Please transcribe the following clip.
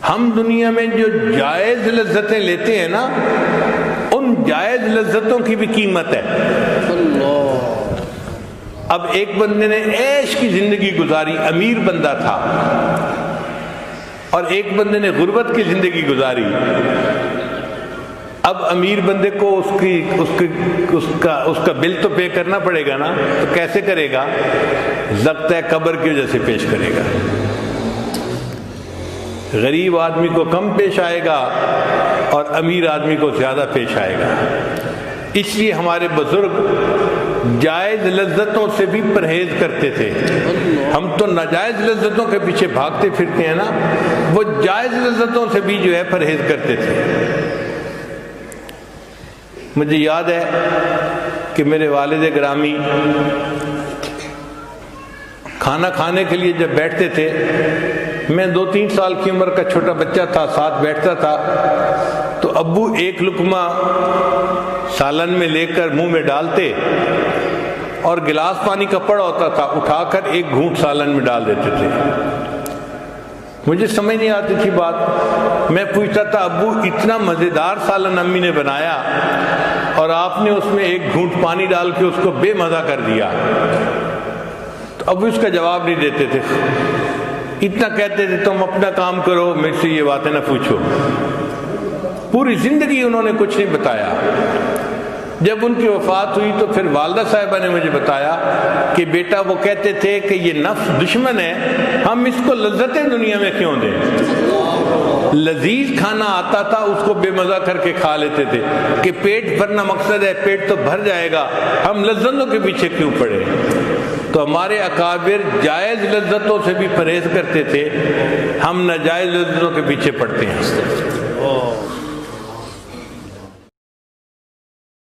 ہم دنیا میں جو جائز لذتیں لیتے ہیں نا، ان جائز لذتوں کی بھی قیمت ہے۔ اب ایک بندے نے عیش کی زندگی گزاری، امیر بندہ تھا، اور ایک بندے نے غربت کی زندگی گزاری۔ اب امیر بندے کو اس کا بل تو پے کرنا پڑے گا نا، تو کیسے کرے گا؟ ضبط قبر کی وجہ سے پیش کرے گا۔ غریب آدمی کو کم پیش آئے گا اور امیر آدمی کو زیادہ پیش آئے گا۔ اس لیے ہمارے بزرگ جائز لذتوں سے بھی پرہیز کرتے تھے۔ ہم تو ناجائز لذتوں کے پیچھے بھاگتے پھرتے ہیں نا، وہ جائز لذتوں سے بھی جو ہے پرہیز کرتے تھے۔ مجھے یاد ہے کہ میرے والد گرامی کھانا کھانے کے لیے جب بیٹھتے تھے، میں 2-3 سال کی عمر کا چھوٹا بچہ تھا، ساتھ بیٹھتا تھا، تو ابو ایک لقمہ سالن میں لے کر منہ میں ڈالتے اور گلاس پانی کا پڑا ہوتا تھا، اٹھا کر ایک گھونٹ سالن میں ڈال دیتے تھے۔ مجھے سمجھ نہیں آتی تھی بات، میں پوچھتا تھا ابو اتنا مزیدار سالن امی نے بنایا اور آپ نے اس میں ایک گھونٹ پانی ڈال کے اس کو بے مزہ کر دیا۔ تو ابو اس کا جواب نہیں دیتے تھے، اتنا کہتے تھے تم اپنا کام کرو، میرے سے یہ باتیں نہ پوچھو۔ پوری زندگی انہوں نے کچھ نہیں بتایا۔ جب ان کی وفات ہوئی تو پھر والدہ صاحبہ نے مجھے بتایا کہ بیٹا وہ کہتے تھے کہ یہ نفس دشمن ہے، ہم اس کو لذتیں دنیا میں کیوں دیں؟ لذیذ کھانا آتا تھا اس کو بے مزہ کر کے کھا لیتے تھے کہ پیٹ بھرنا مقصد ہے، پیٹ تو بھر جائے گا، ہم لذتوں کے پیچھے کیوں پڑے؟ تو ہمارے اکابر جائز لذتوں سے بھی پرہیز کرتے تھے، ہم ناجائز لذتوں کے پیچھے پڑتے ہیں۔